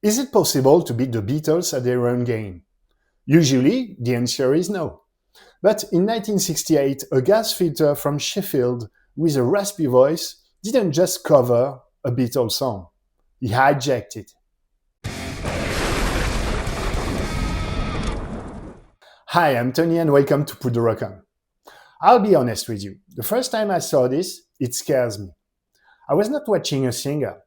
Is it possible to beat the Beatles at their own game? Usually, the answer is no. But in 1968, a gas filter from Sheffield with a raspy voice didn't just cover a Beatles song, he hijacked it. Hi, I'm Tony and welcome to Put the Rock On. I'll be honest with you, the first time I saw this, it scares me. I was not watching a singer.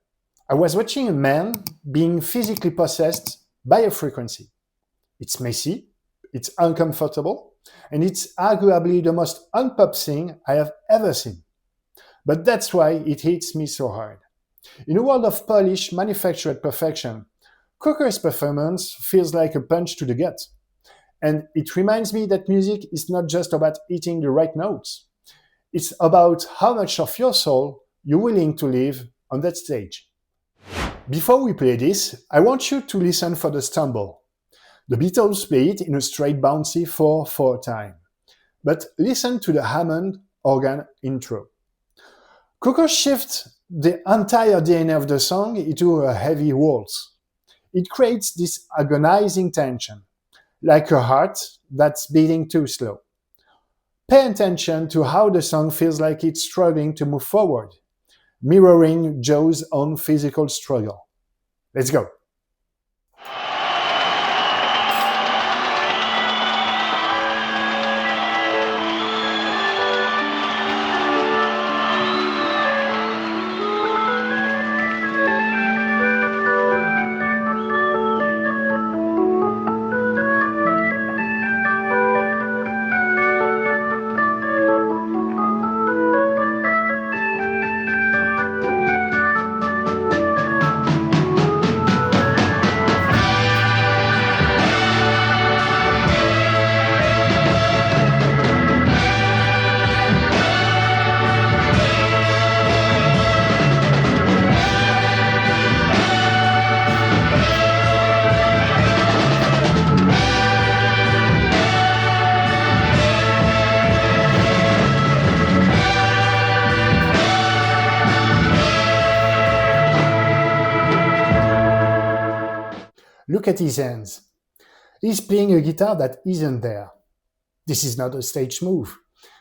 I was watching a man being physically possessed by a frequency. It's messy, it's uncomfortable, and it's arguably the most unpop thing I have ever seen. But that's why it hits me so hard. In a world of polished, manufactured perfection, Cooker's performance feels like a punch to the gut. And it reminds me that music is not just about hitting the right notes. It's about how much of your soul you're willing to leave on that stage. Before we play this, I want you to listen for the stumble. The Beatles play it in a straight bouncy 4/4 time. But listen to the Hammond organ intro. Cooker shifts the entire DNA of the song into a heavy waltz. It creates this agonizing tension, like a heart that's beating too slow. Pay attention to how the song feels like it's struggling to move forward, mirroring Joe's own physical struggle. Let's go. Look at his hands. He's playing a guitar that isn't there. This is not a stage move.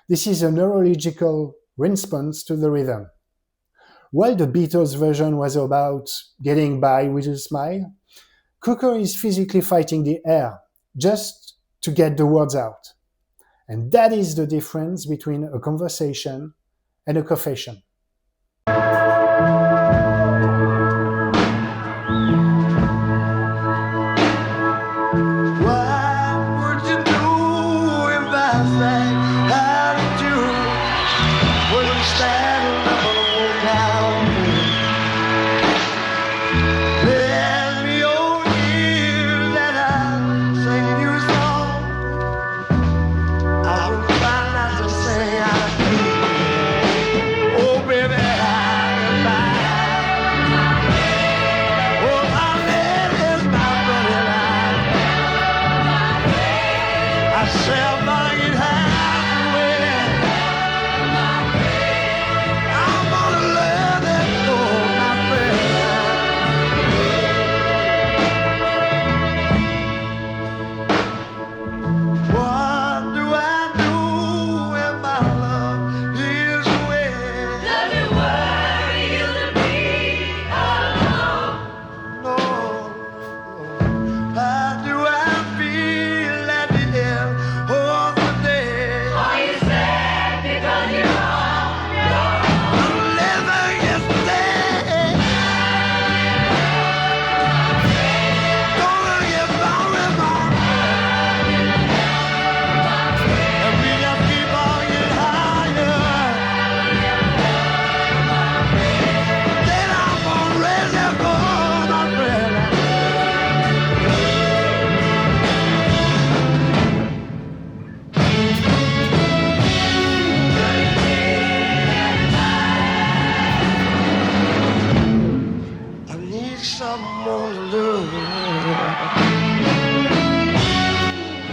This is a neurological response to the rhythm. While the Beatles version was about getting by with a smile, Cooker is physically fighting the air just to get the words out. And that is the difference between a conversation and a confession.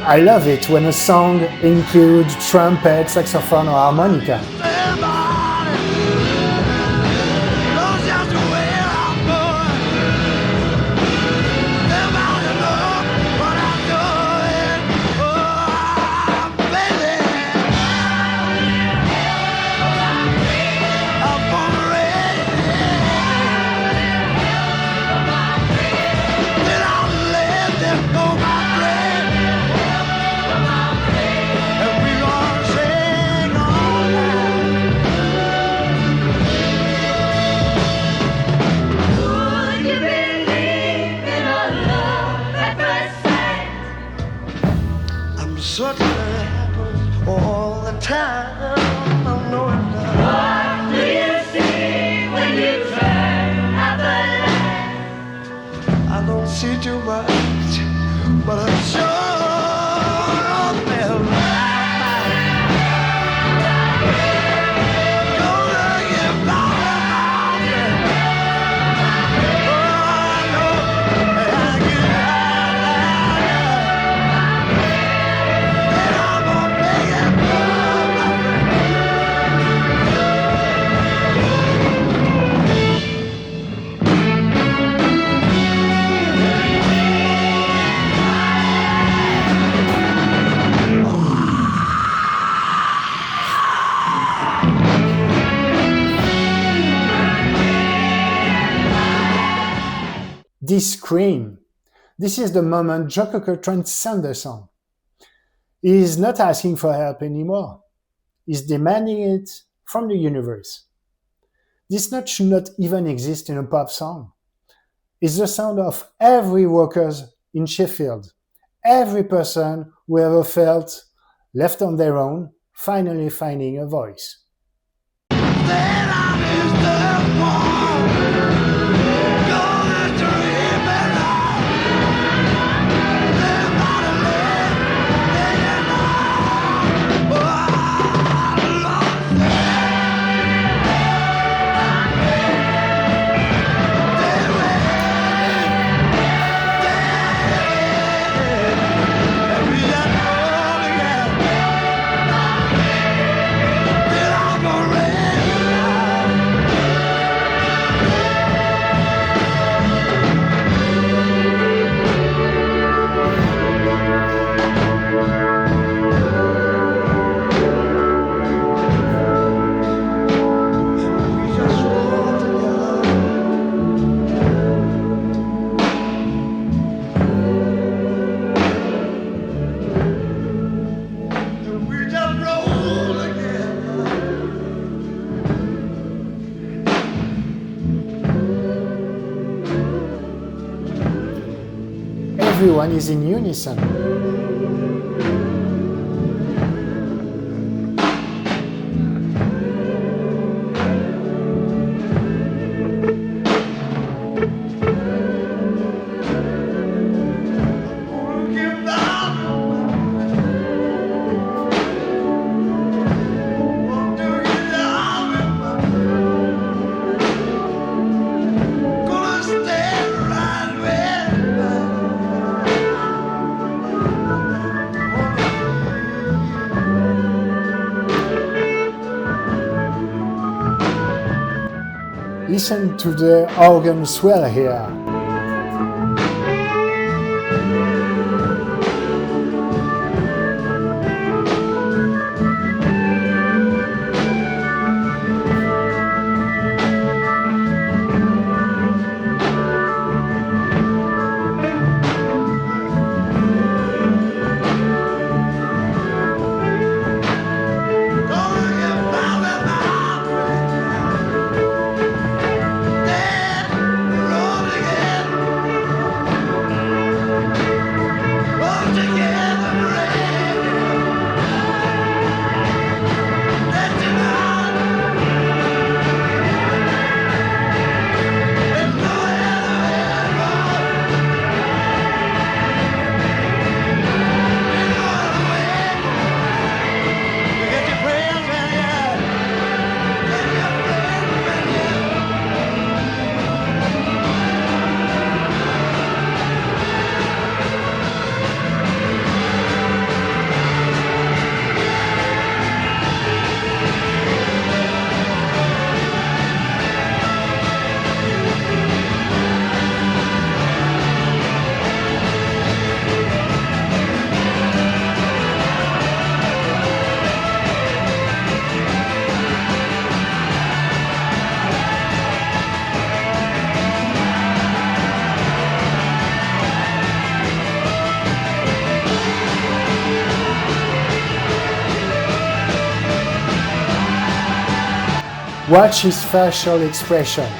I love it when a song includes trumpet, saxophone, or harmonica. Such thing happens all the time. I know it does. What do you see when you turn out the light? I don't see too much, but I'm sure feel right. Gonna get by. Oh, I know that I get This scream, this is the moment Joe Cocker transcends the song. He is not asking for help anymore. He's demanding it from the universe. This note should not even exist in a pop song. It's the sound of every worker in Sheffield, every person who ever felt left on their own, finally finding a voice. Everyone is in unison. Listen to the organ swell here. Watch his facial expression.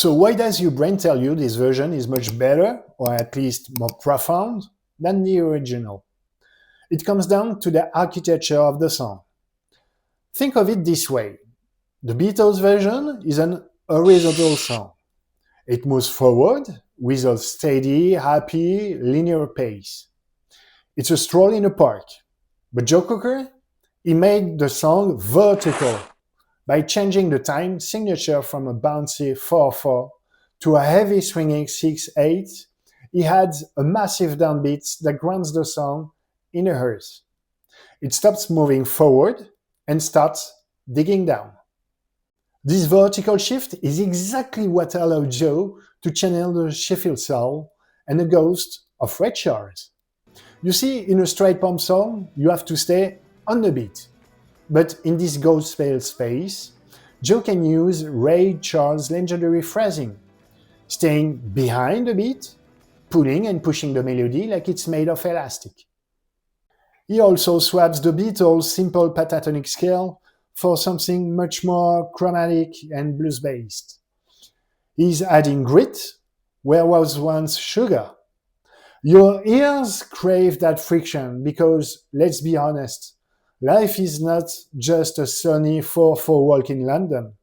So why does your brain tell you this version is much better, or at least more profound, than the original? It comes down to the architecture of the song. Think of it this way. The Beatles version is an horizontal song. It moves forward with a steady, happy, linear pace. It's a stroll in a park. But Joe Cocker, he made the song vertical by changing the time signature from a bouncy 4/4 to a heavy swinging 6/8. He adds a massive downbeat that grounds the song in a earth. It stops moving forward and starts digging down. This vertical shift is exactly what allowed Joe to channel the Sheffield soul and the ghost of Ray Charles. You see, in a straight pump song, you have to stay on the beat. But in this gospel space, Joe can use Ray Charles' legendary phrasing, staying behind the beat, pulling and pushing the melody like it's made of elastic. He also swaps the Beatles' simple pentatonic scale for something much more chromatic and blues-based. He's adding grit where was once sugar. Your ears crave that friction because, let's be honest, life is not just a sunny 4/4 walk in London.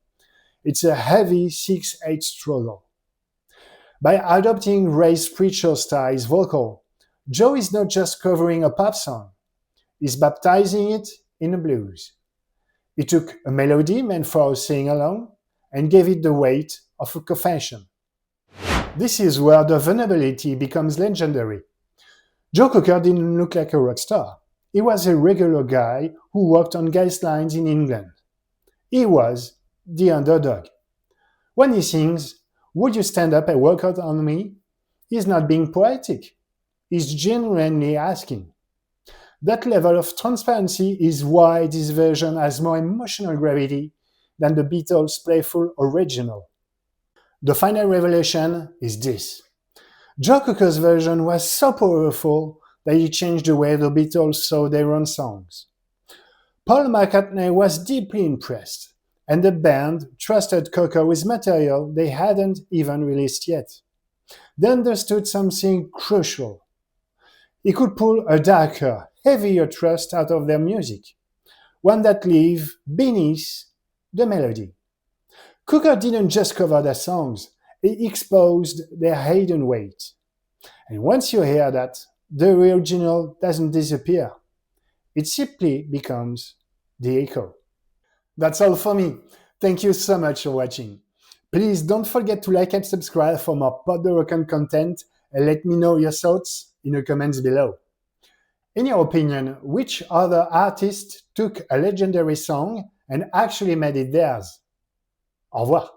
It's a heavy 6/8 struggle. By adopting Ray's preacher style's vocal, Joe is not just covering a pop song, he's baptizing it in a blues. He took a melody meant for a sing-along and gave it the weight of a confession. This is where the vulnerability becomes legendary. Joe Cocker didn't look like a rock star. He was a regular guy who worked on gas lines in England. He was the underdog. When he sings, "Would you stand up and work out on me?" he's not being poetic. He's genuinely asking. That level of transparency is why this version has more emotional gravity than the Beatles' playful original. The final revelation is this. Joe Cocker's version was so powerful that it changed the way the Beatles saw their own songs. Paul McCartney was deeply impressed, and the band trusted Cocker with material they hadn't even released yet. They understood something crucial. He could pull a darker, heavier trust out of their music, one that lived beneath the melody. Cocker didn't just cover their songs, he exposed their hidden weight. And once you hear that, the original doesn't disappear. It simply becomes the echo. That's all for me. Thank you so much for watching. Please don't forget to like and subscribe for more Pod the Rock content and let me know your thoughts in the comments below. In your opinion, which other artist took a legendary song and actually made it theirs? Au revoir.